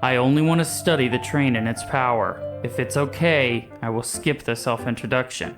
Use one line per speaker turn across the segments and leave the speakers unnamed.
I only want to study the train and its power. If it's okay, I will skip the self-introduction.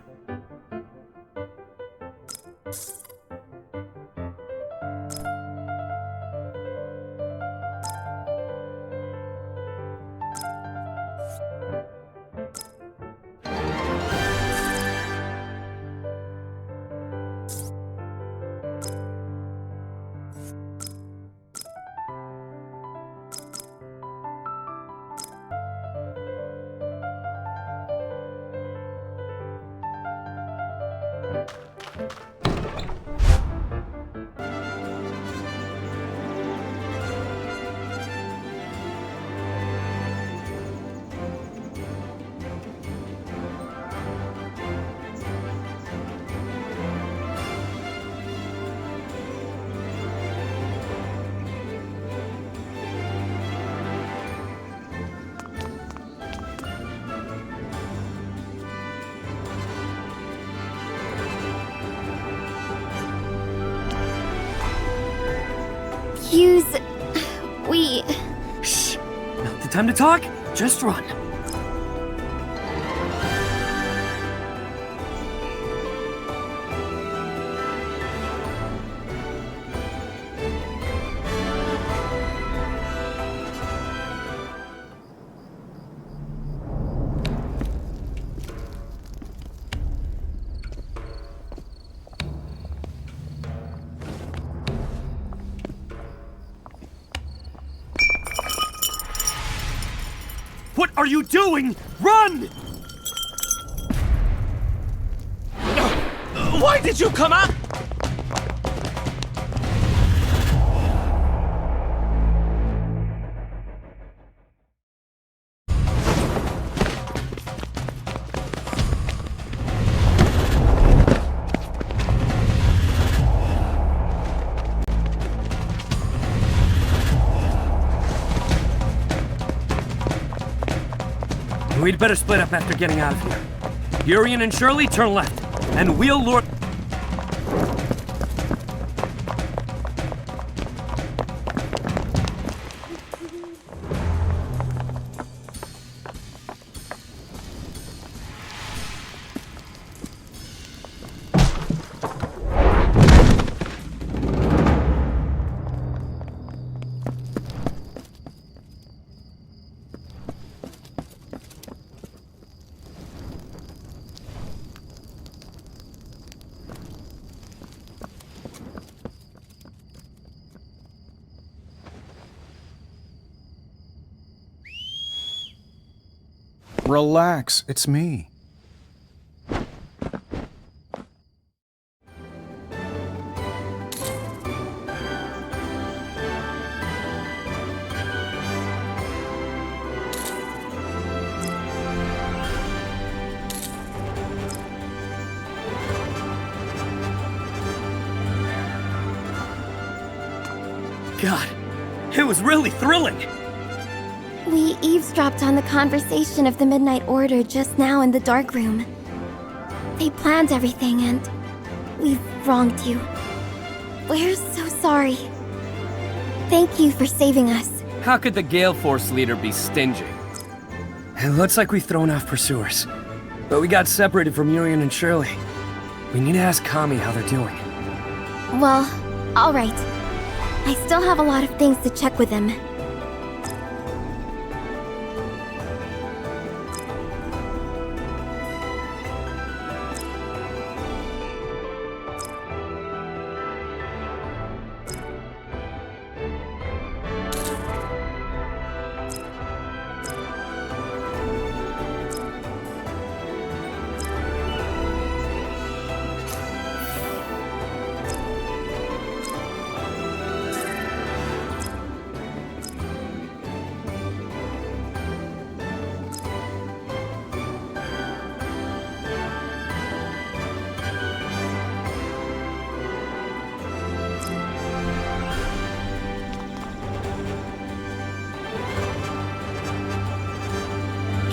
Shh! Not the time to talk, just run. What are you doing? Run! Why did you come out? We'd better split up after getting out of here. Urian and Shirley, turn left, and we'll lure...
Relax, it's me.
God, it was really thrilling!
We eavesdropped on the conversation of the Midnight Order just now in the dark room. They planned everything and we've wronged you. We're so sorry. Thank you for saving us.
How could the Gale Force leader be stingy? It looks like we've thrown off pursuers. But we got separated from Urian and Shirley. We need to ask Kami how they're doing.
Well, alright. I still have a lot of things to check with them.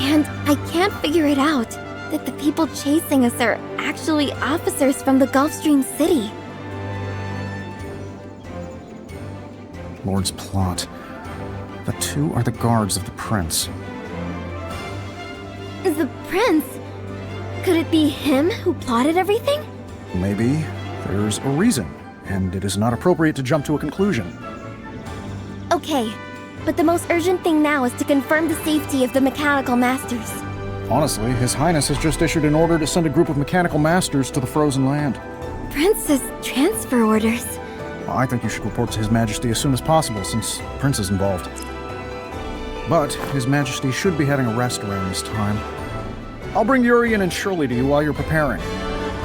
And I can't figure it out, that the people chasing us are actually officers from the Gulfstream City.
Lord's plot. The two are the guards of the prince.
The prince? Could it be him who plotted everything?
Maybe there's a reason, and it is not appropriate to jump to a conclusion.
Okay, but the most urgent thing now is to confirm the safety of the mechanical masters.
Honestly, His Highness has just issued an order to send a group of mechanical masters to the frozen land.
Prince's transfer orders.
I think you should report to His Majesty as soon as possible, since the Prince is involved. But His Majesty should be having a rest around this time. I'll bring Urian and Shirley to you while you're preparing,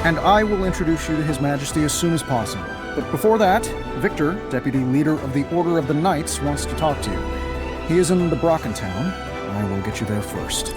and I will introduce you to His Majesty as soon as possible. But before that, Victor, Deputy Leader of the Order of the Knights, wants to talk to you. He is in the Brocken town. I will get you there first.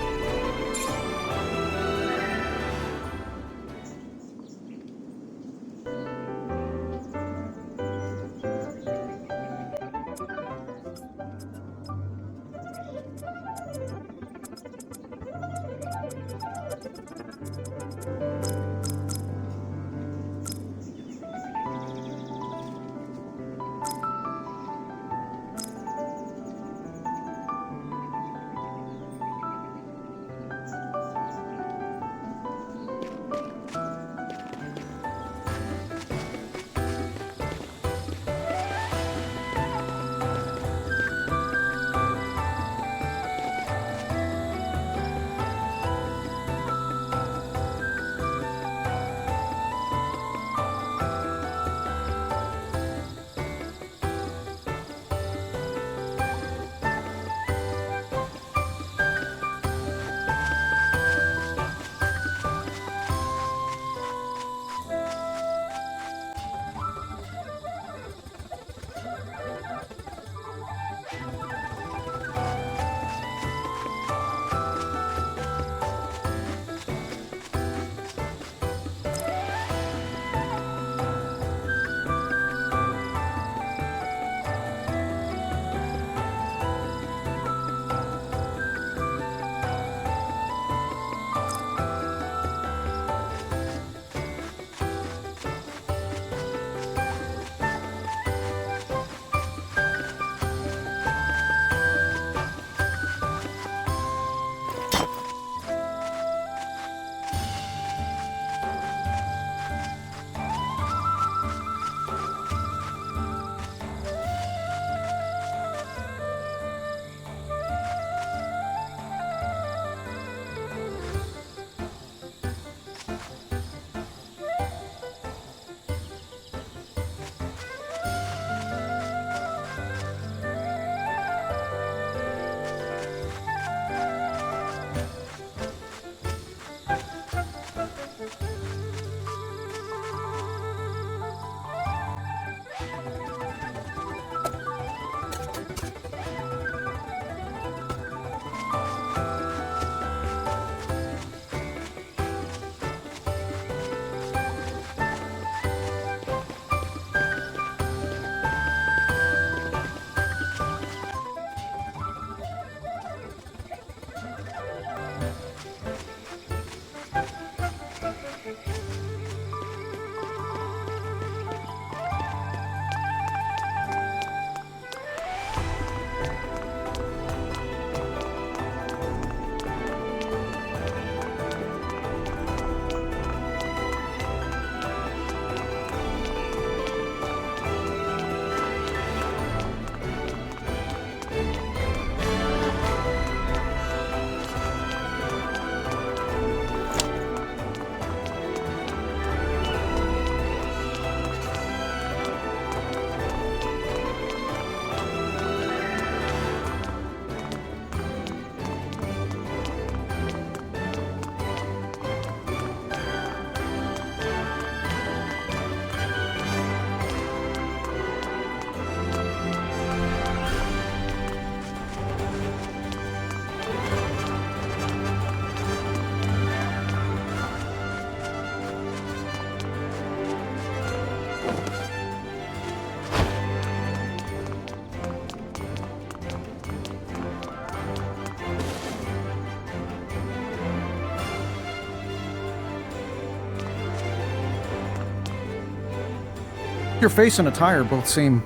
Your face and attire both seem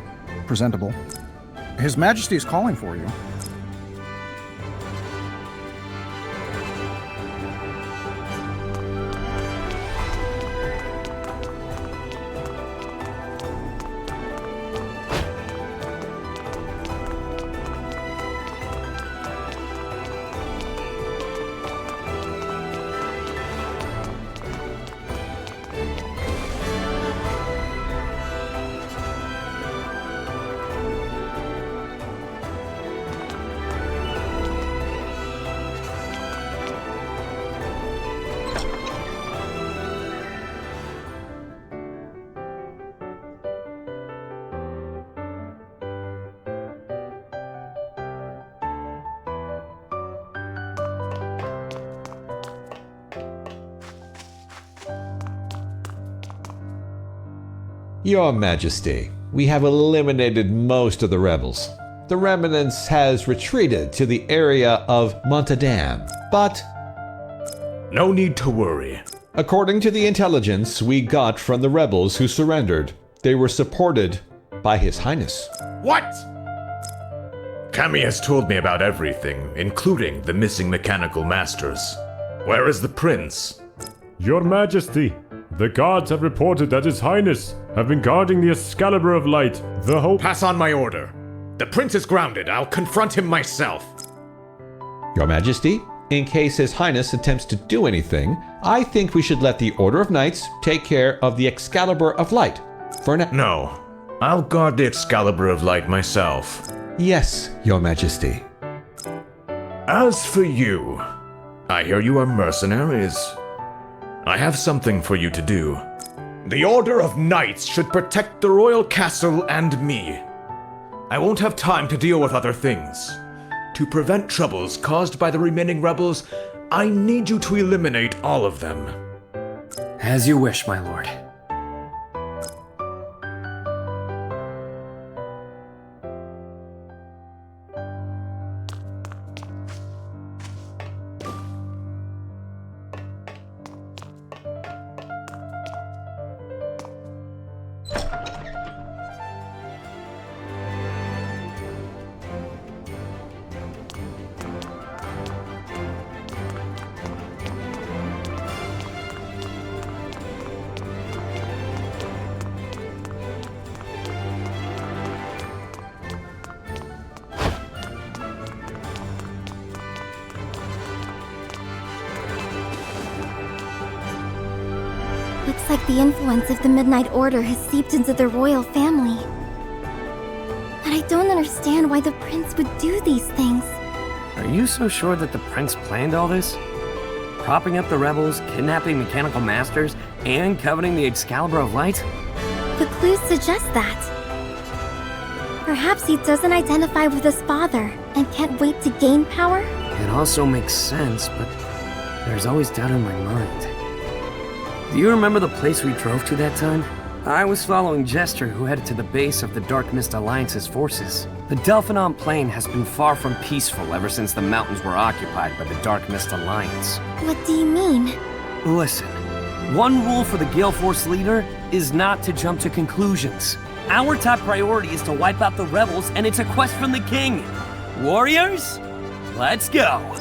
presentable. His Majesty is calling for you.
Your Majesty, we have eliminated most of the rebels. The remnants has retreated to the area of Montadam, but
no need to worry.
according to the intelligence we got from the rebels who surrendered, they were supported by His Highness.
What? Kami has told me about everything, including the missing mechanical masters. Where is the prince?
Your Majesty, the guards have reported that His Highness have been guarding the Excalibur of Light the whole—
Pass on my order. The prince is grounded. I'll confront him myself.
Your Majesty, in case His Highness attempts to do anything, I think we should let the Order of Knights take care of the Excalibur of Light. For now—
No, I'll guard the Excalibur of Light myself.
Yes, Your Majesty.
As for you, I hear you are mercenaries. I have something for you to do. The Order of Knights should protect the royal castle and me. I won't have time to deal with other things. To prevent troubles caused by the remaining rebels, I need you to eliminate all of them.
As you wish, my lord.
Looks like the influence of the Midnight Order has seeped into the royal family. But I don't understand why the prince would do these things.
Are you so sure that the prince planned all this? Propping up the rebels, kidnapping mechanical masters, and coveting the Excalibur of Light?
The clues suggest that. Perhaps he doesn't identify with his father and can't wait to gain power?
It also makes sense, but there's always doubt in my mind. Do you remember the place we drove to that time? I was following Jester, who headed to the base of the Dark Mist Alliance's forces. The Delphinon Plain has been far from peaceful ever since the mountains were occupied by the Dark Mist Alliance.
What do you mean?
Listen, one rule for the Gale Force leader is not to jump to conclusions. Our top priority is to wipe out the rebels, and it's a quest from the king. Warriors, let's go!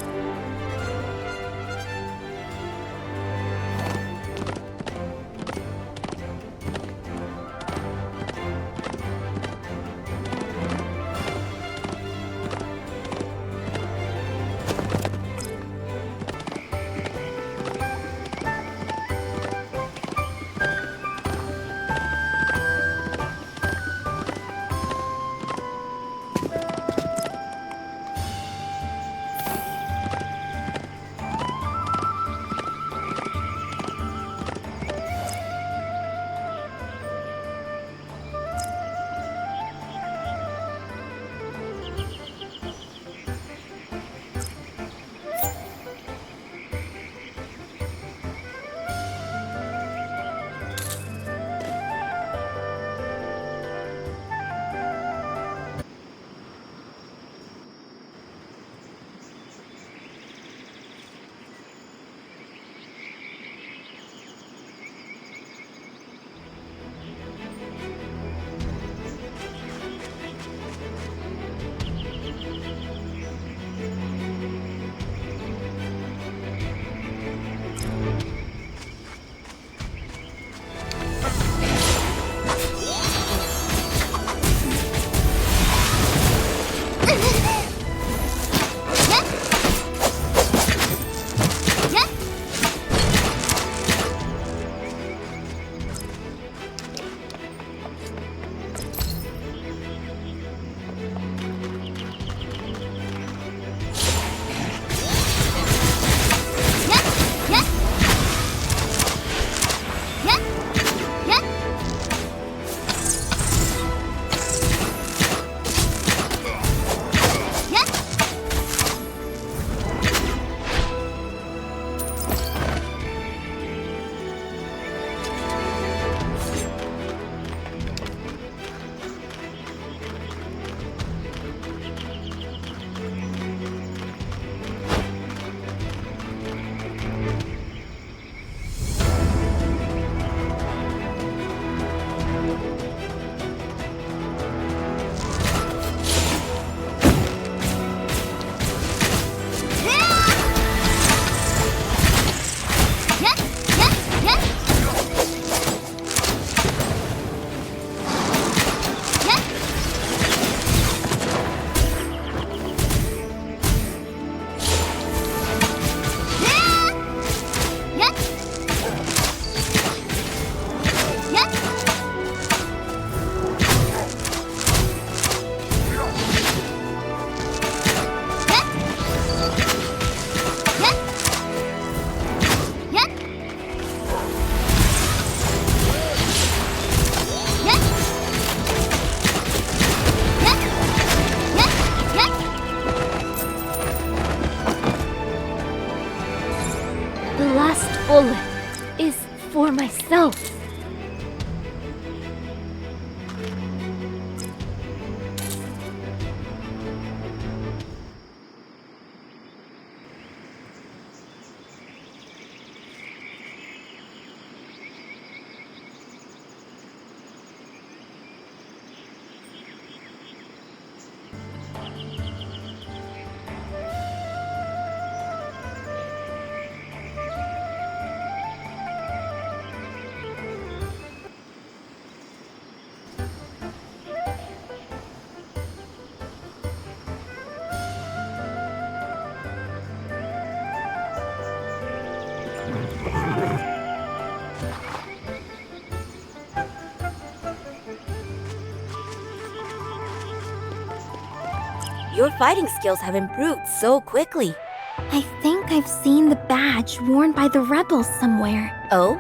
Your fighting skills have improved so quickly.
I think I've seen the badge worn by the rebels somewhere.
Oh?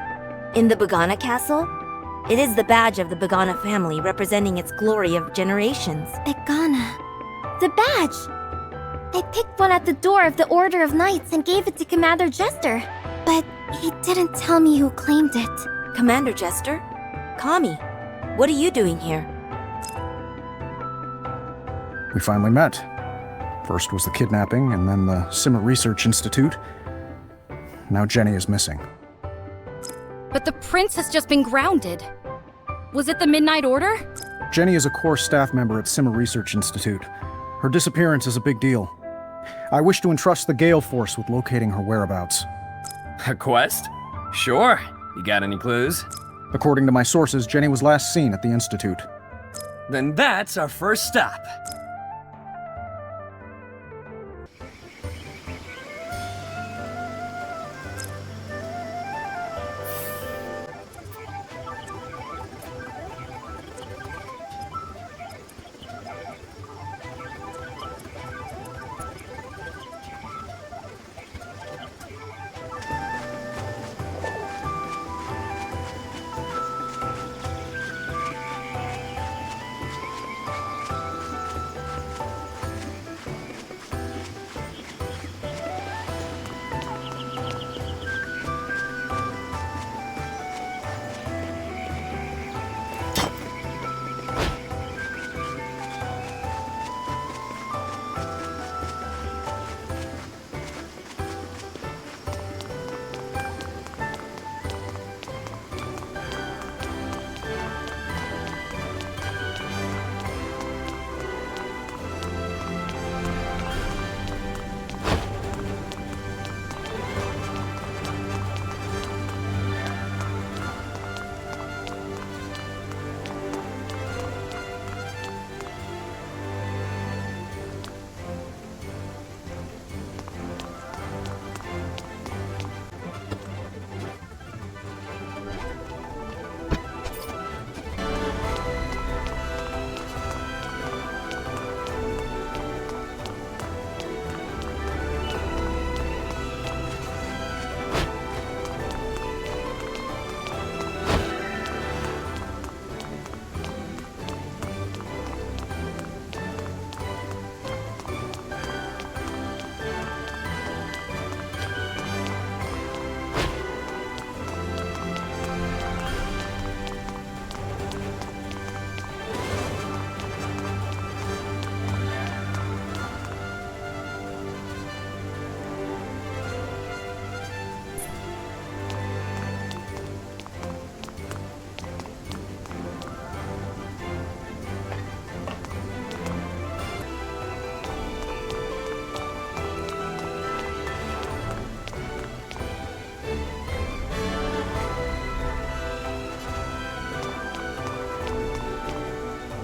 In the Bagana castle? It is the badge of the Bagana family representing its glory of generations.
Egana. The badge! I picked one at the door of the Order of Knights and gave it to Commander Jester. But he didn't tell me who claimed it.
Commander Jester? Kami, what are you doing here?
We finally met. First was the kidnapping, and then the Simmer Research Institute. Now Jenny is missing.
But the prince has just been grounded. Was it the Midnight Order?
Jenny is a core staff member at Simmer Research Institute. Her disappearance is a big deal. I wish to entrust the Gale Force with locating her whereabouts.
A quest? Sure. You got any clues?
According to my sources, Jenny was last seen at the Institute.
Then that's our first stop.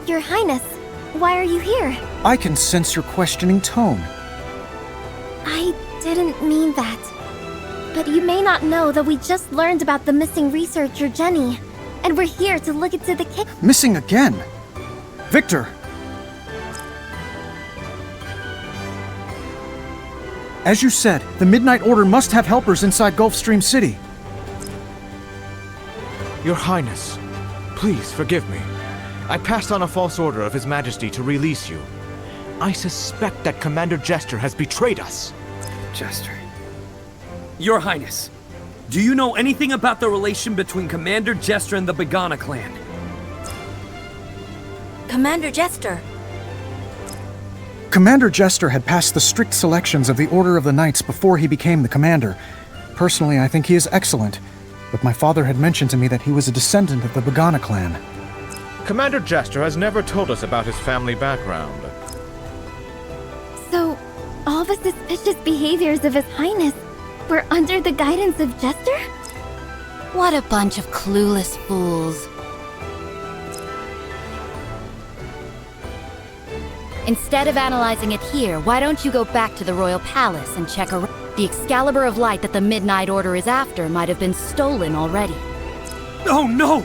Your Highness, why are you here?
I can sense your questioning tone.
I didn't mean that. But you may not know that we just learned about the missing researcher Jenny, and we're here to look into the case.
Missing again? Victor! As you said, the Midnight Order must have helpers inside Gulfstream City.
Your Highness, please forgive me. I passed on a false order of His Majesty to release you. I suspect that Commander Jester has betrayed us.
Jester. Your Highness, do you know anything about the relation between Commander Jester and the Bagana clan?
Commander Jester.
Commander Jester had passed the strict selections of the Order of the Knights before he became the commander. Personally, I think he is excellent, but my father had mentioned to me that he was a descendant of the Bagana clan.
Commander Jester has never told us about his family background.
So, all the suspicious behaviors of His Highness were under the guidance of Jester?
What a bunch of clueless fools. Instead of analyzing it here, why don't you go back to the Royal Palace and check around? The Excalibur of Light that the Midnight Order is after might have been stolen already.
Oh no!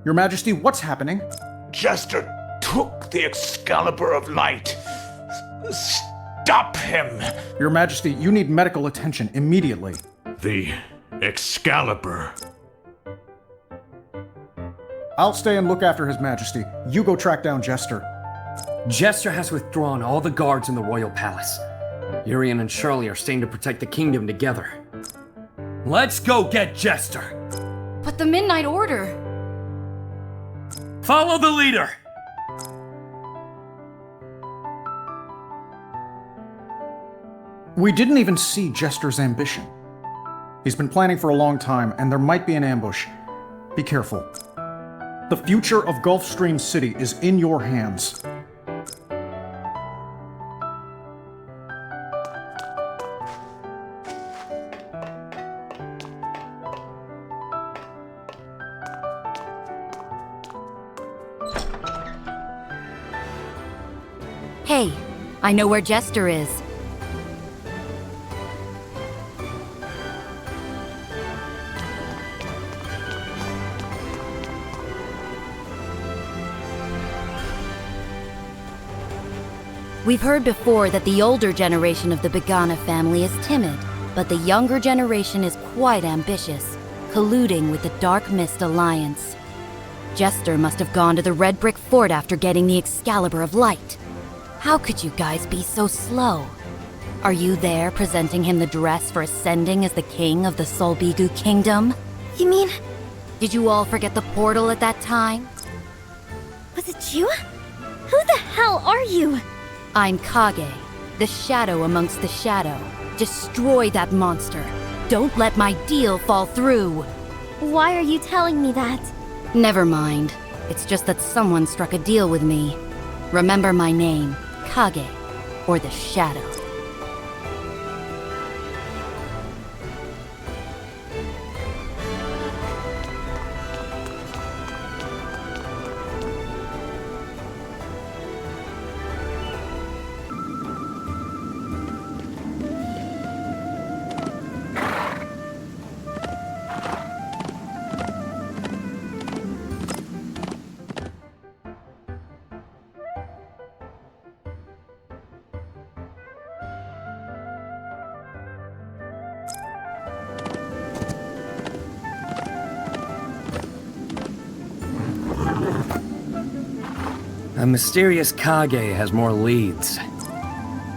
Your Majesty, what's happening?
Jester took the Excalibur of Light. Stop him!
Your Majesty, you need medical attention immediately.
The Excalibur.
I'll stay and look after His Majesty. You go track down Jester.
Jester has withdrawn all the guards in the royal palace. Urian and Shirley are staying to protect the kingdom together. Let's go get Jester!
But the Midnight Order...
Follow the leader!
We didn't even see Jester's ambition. He's been planning for a long time, and there might be an ambush. Be careful. The future of Gulfstream City is in your hands.
Hey, I know where Jester is. We've heard before that the older generation of the Begana family is timid, but the younger generation is quite ambitious, colluding with the Dark Mist Alliance. Jester must have gone to the Red Brick Fort after getting the Excalibur of Light. How could you guys be so slow? Are you there presenting him the dress for ascending as the king of the Solbigu Kingdom?
You mean,
Did you all forget the portal at that time?
was it you? Who the hell are you?
I'm Kage, the shadow amongst the shadow. Destroy that monster. Don't let my deal fall through.
Why are you telling me that?
Never mind. It's just that someone struck a deal with me. Remember my name, Kage, or the Shadow.
A mysterious Kage has more leads.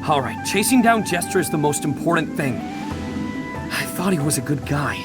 Alright, chasing down Jester is the most important thing. I thought he was a good guy.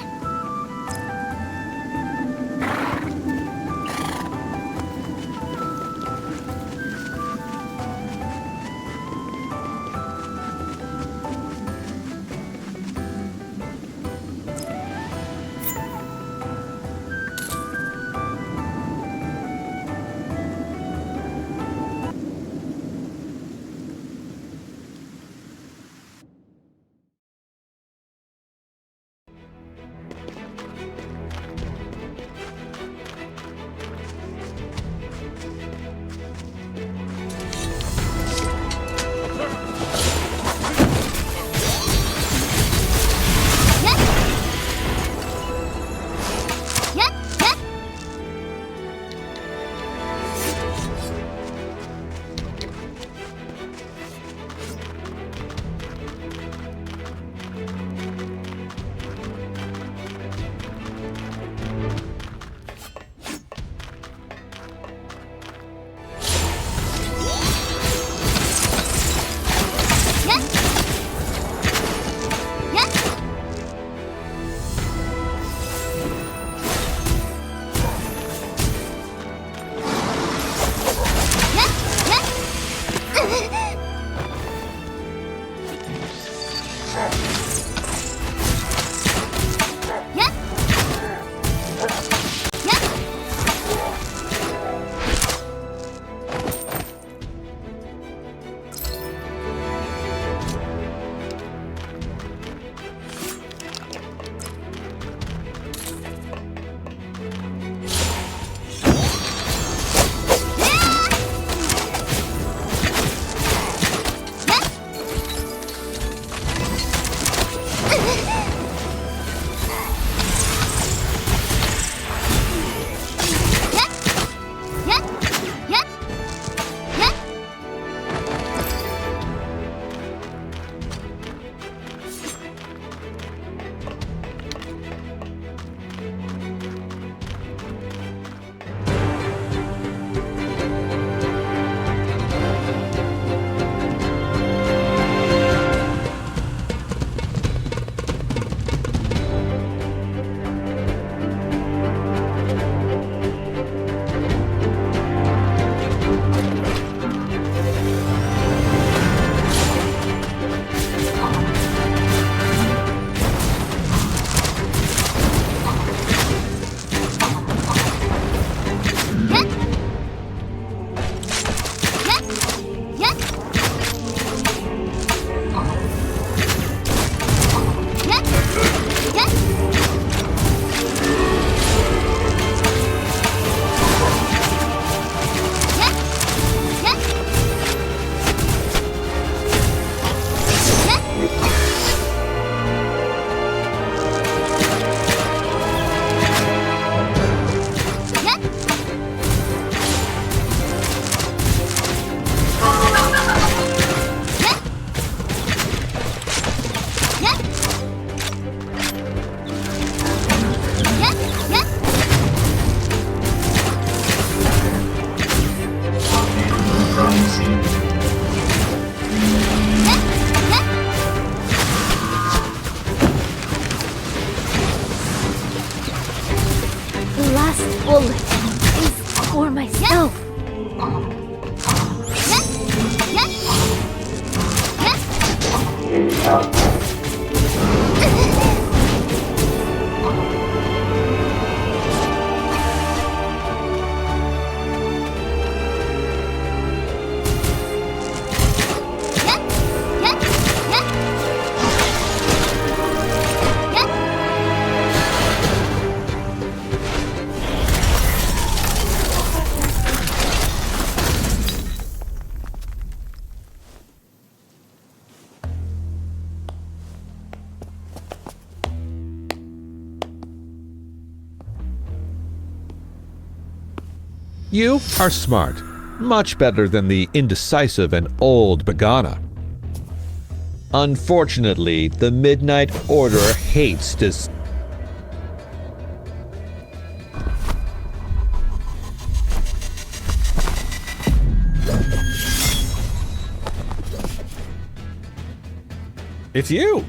for myself.
You are smart. Much better than the indecisive and old Begana. Unfortunately, the Midnight Order hates this. It's you!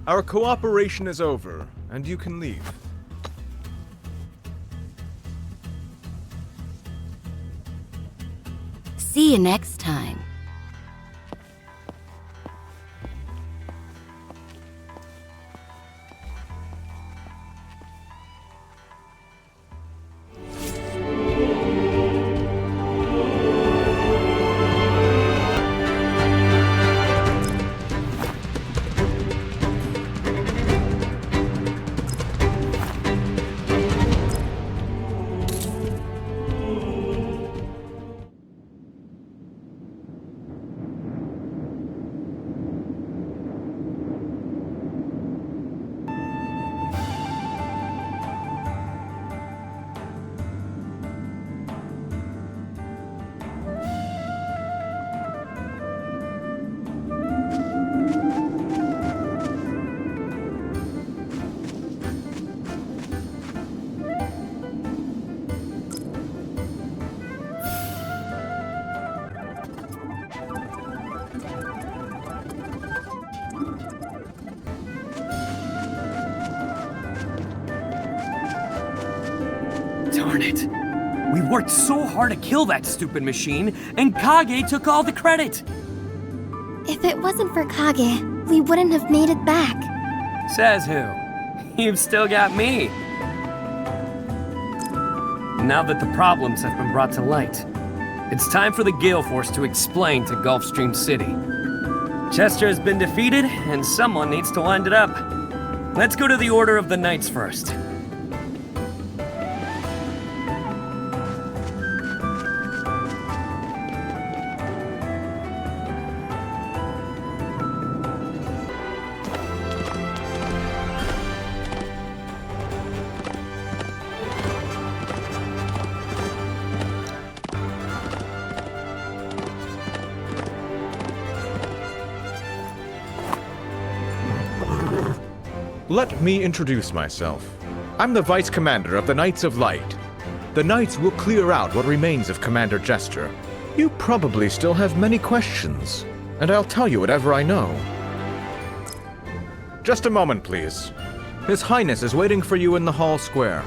Our cooperation is over, and you can leave.
See you next time.
Darn it. We worked so hard to kill that stupid machine, and Kage took all the credit.
If it wasn't for Kage, we wouldn't have made it back.
Says who? You've still got me. Now that the problems have been brought to light, it's time for the Gale Force to explain to Gulfstream City. Chester has been defeated, and someone needs to wind it up. Let's go to the Order of the Knights first.
Let me introduce myself. I'm the Vice Commander of the Knights of Light. The Knights will clear out what remains of Commander Jester. You probably still have many questions, and I'll tell you whatever I know. Just a moment, please. His Highness is waiting for you in the Hall Square.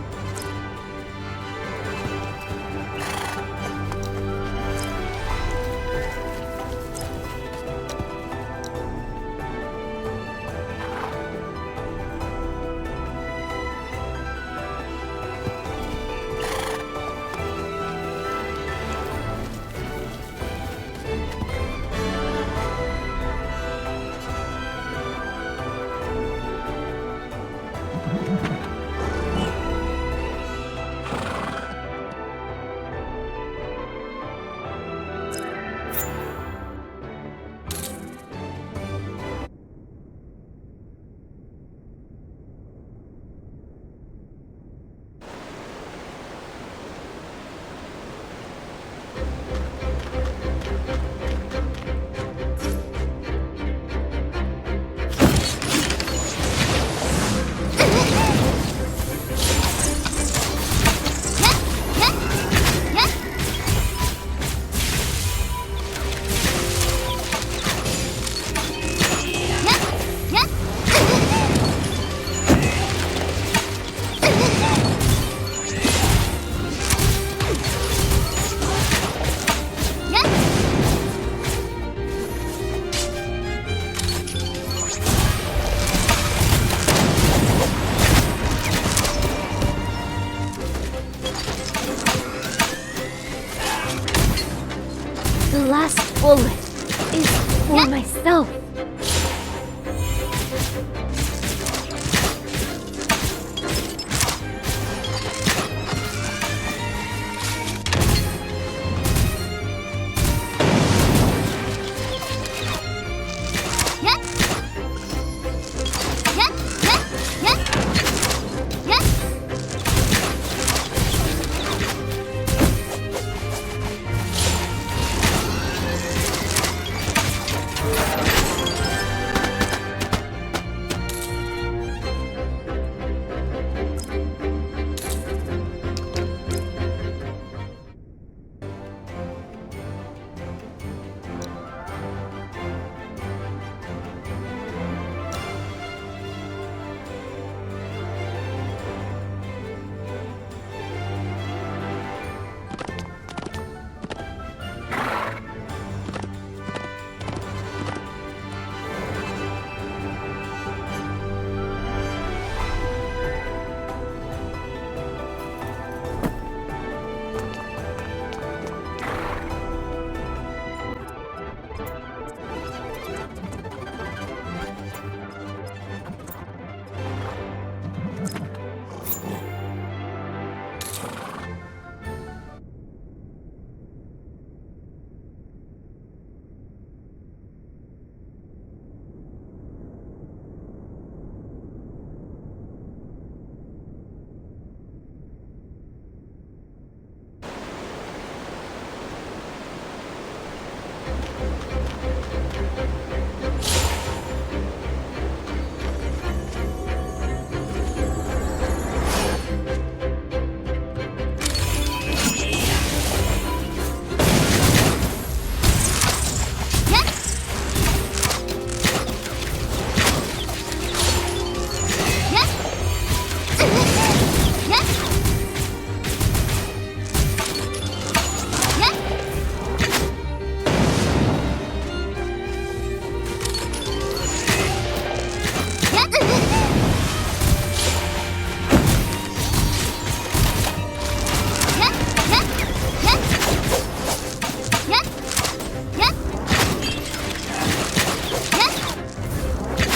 last bullet is for myself.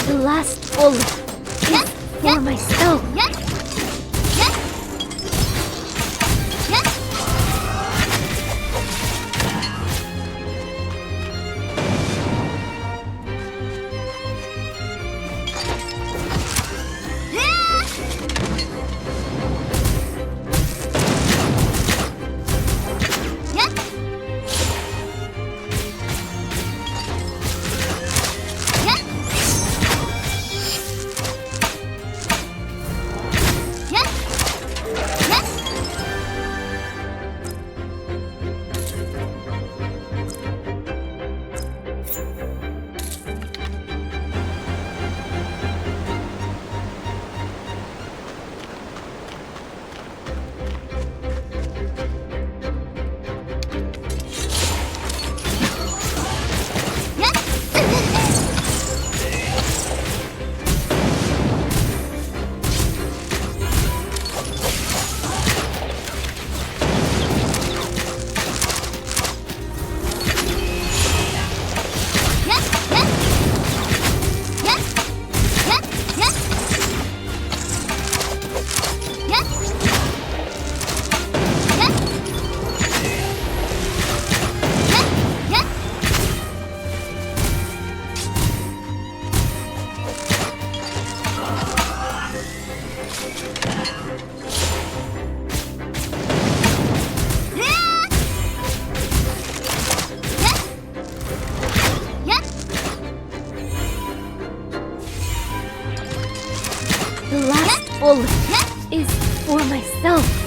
The last bullet is for myself. The last bullet is for myself.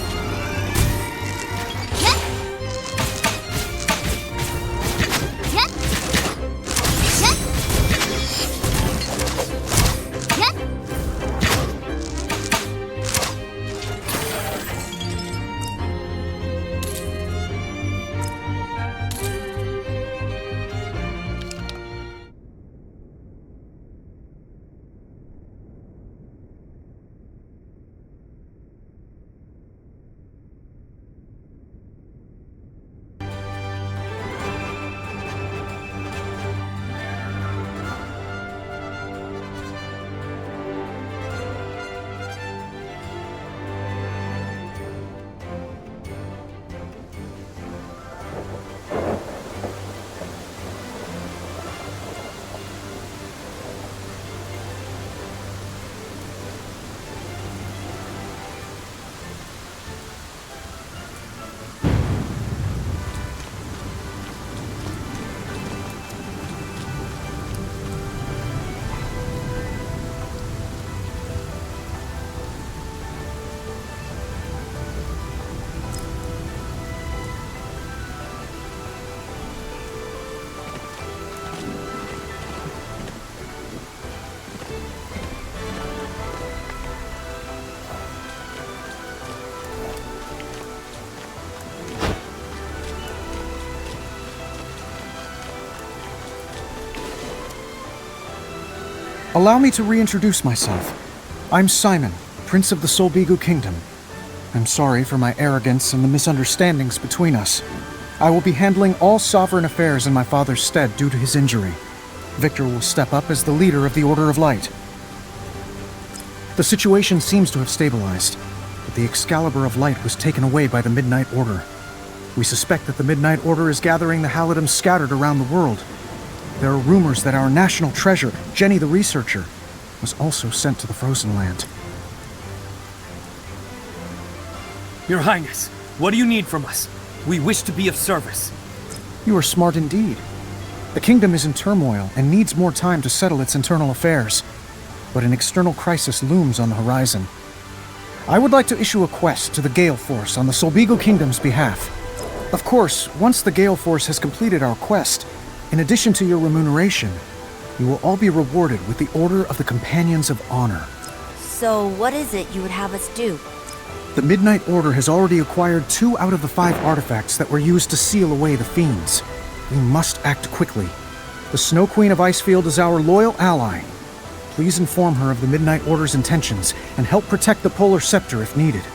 Allow me to reintroduce myself. I'm Simon, Prince of the Solbigu Kingdom. I'm sorry for my arrogance and the misunderstandings between us. I will be handling all sovereign affairs in my father's stead due to his injury. Victor will step up as the leader of the Order of Light. The situation seems to have stabilized, but the Excalibur of Light was taken away by the Midnight Order. We suspect that the Midnight Order is gathering the Halidams scattered around the world. There are rumors that our national treasure, Jenny the Researcher, was also sent to the Frozen Land.
Your Highness, what do you need from us? We wish to be of service.
You are smart indeed. The kingdom is in turmoil and needs more time to settle its internal affairs. But an external crisis looms on the horizon. I would like to issue a quest to the Gale Force on the Solbigu Kingdom's behalf. Of course, once the Gale Force has completed our quest, in addition to your remuneration, you will all be rewarded with the Order of the Companions of Honor.
So, what is it you would have us do?
The Midnight Order has already acquired 2 out of the 5 artifacts that were used to seal away the fiends. We must act quickly. The Snow Queen of Icefield is our loyal ally. Please inform her of the Midnight Order's intentions and help protect the Polar Scepter if needed.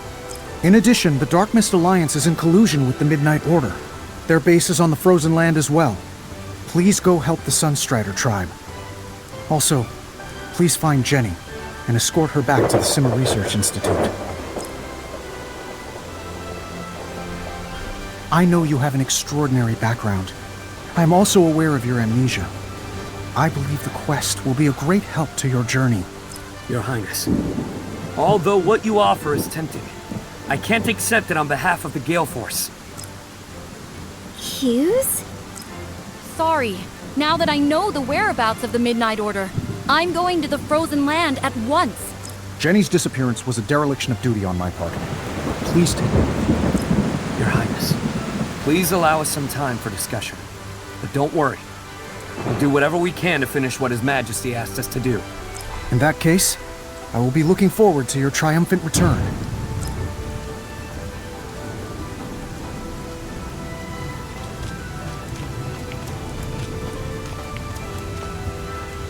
In addition, the Dark Mist Alliance is in collusion with the Midnight Order. Their base is on the Frozen Land as well. Please go help the Sunstrider tribe. Also, please find Jenny and escort her back to the Simmer Research Institute. I know you have an extraordinary background. I am also aware of your amnesia. I believe the quest will be a great help to your journey.
Your Highness, although what you offer is tempting, I can't accept it on behalf of the Gale Force.
Hughes?
Sorry. Now that I know the whereabouts of the Midnight Order, I'm going to the Frozen Land at once.
Jenny's disappearance was a dereliction of duty on my part. Please take it.
Your Highness, please allow us some time for discussion. But don't worry. We'll do whatever we can to finish what His Majesty asked us to do.
In that case, I will be looking forward to your triumphant return.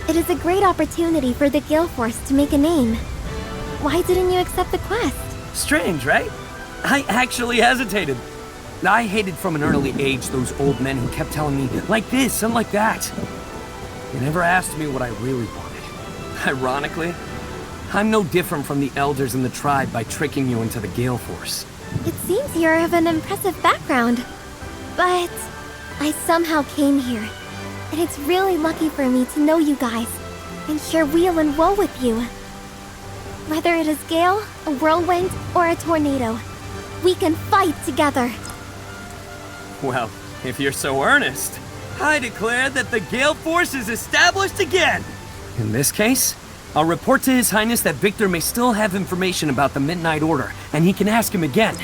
It is a great opportunity for the Gale Force to make a name. Why didn't you accept the quest?
Strange, right? I actually hesitated. I hated from an early age those old men who kept telling me, like this and like that. They never asked me what I really wanted. Ironically, I'm no different from the elders in the tribe by tricking you into the Gale Force.
It seems you're of an impressive background. But I somehow came here. And it's really lucky for me to know you guys and share weal and woe with you. Whether it is gale, a whirlwind, or a tornado, we can fight together.
Well, if you're so earnest, I declare that the Gale Force is established again. In this case, I'll report to His Highness that Victor may still have information about the Midnight Order, and he can ask him again.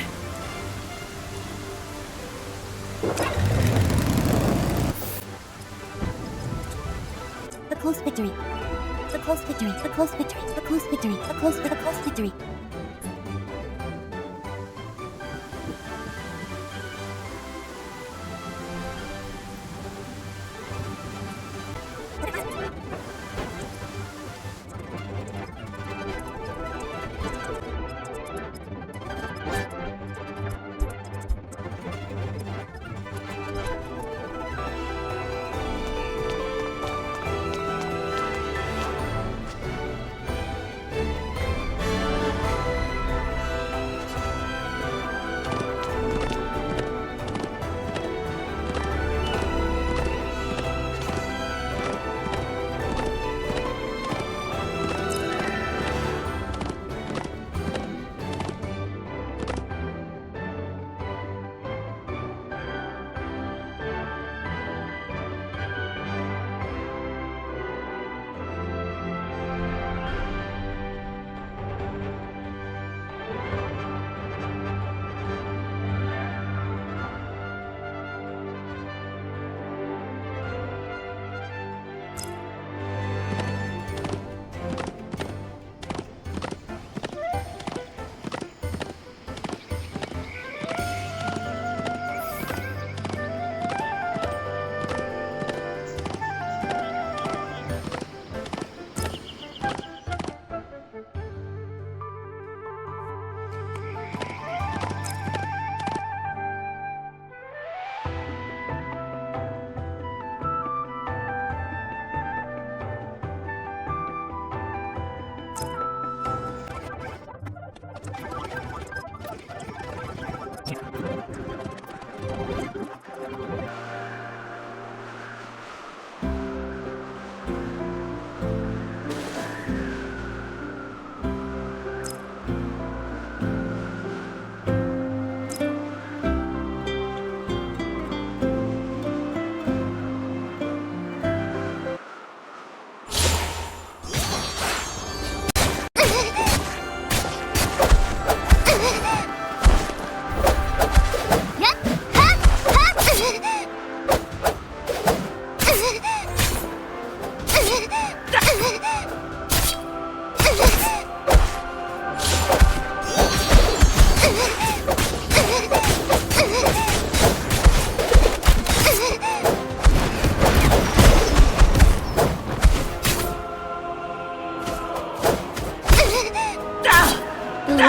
The close victory. The close victory. The close victory. The close victory. The close victory.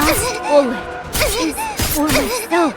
last bullet is for myself.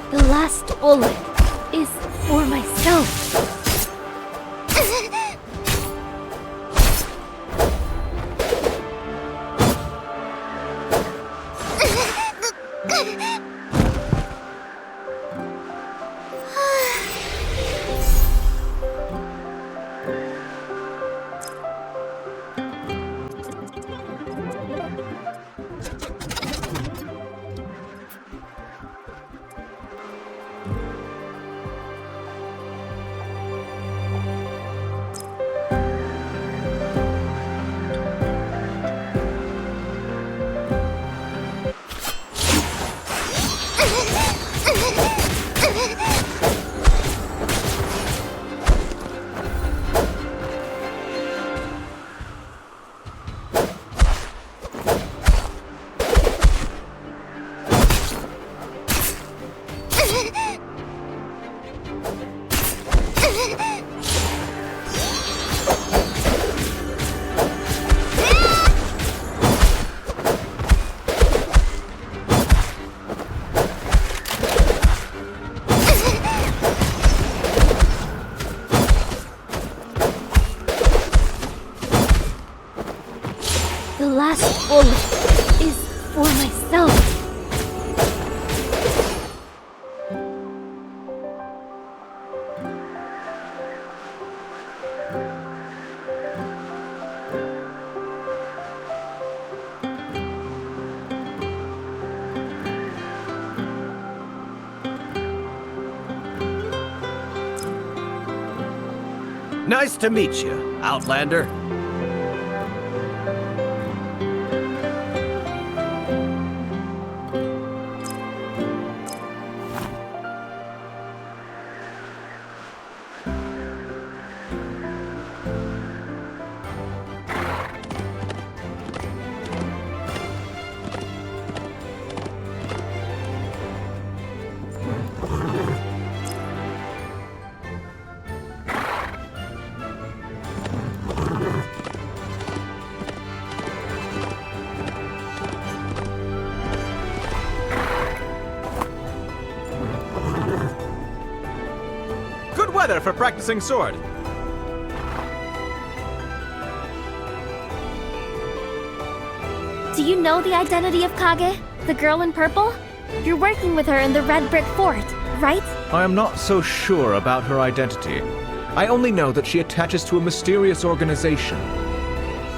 The last bullet is for myself. The last bullet is for myself.
Nice to meet you, Outlander.
Good weather for practicing sword.
Do you know the identity of Kage, the girl in purple? You're working with her in the Red Brick Fort, right?
I am not so sure about her identity. I only know that she attaches to a mysterious organization.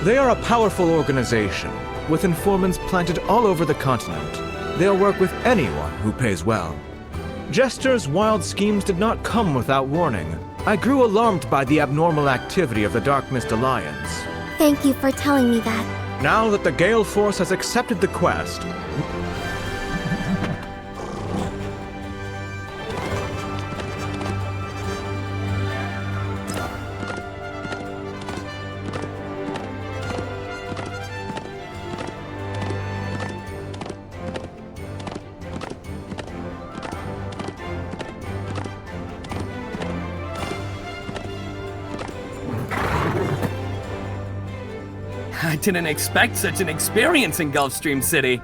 They are a powerful organization, with informants planted all over the continent. They'll work with anyone who pays well. Jester's wild schemes did not come without warning. I grew alarmed by the abnormal activity of the Dark Mist Alliance.
Thank you for telling me that.
Now that the Gale Force has accepted the quest,
I didn't expect such an experience in Gulfstream City.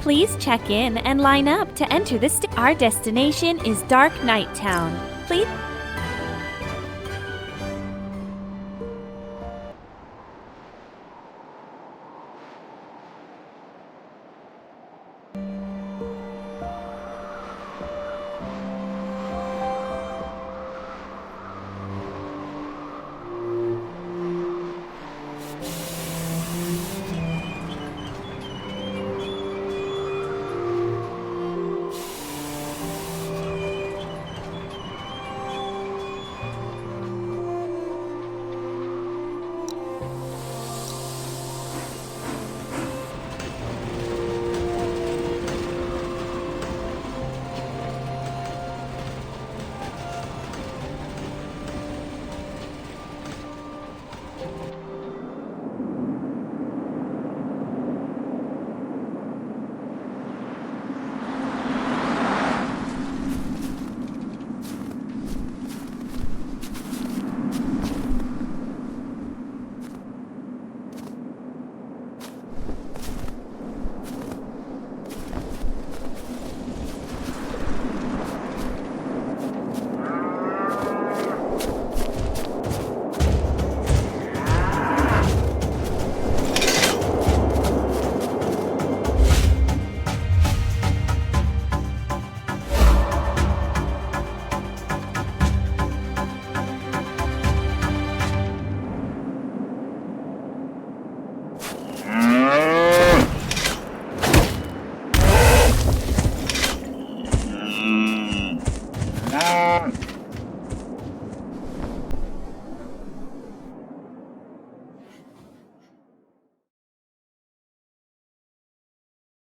Please check in and line up to enter the Our destination is Dark Knight Town. Please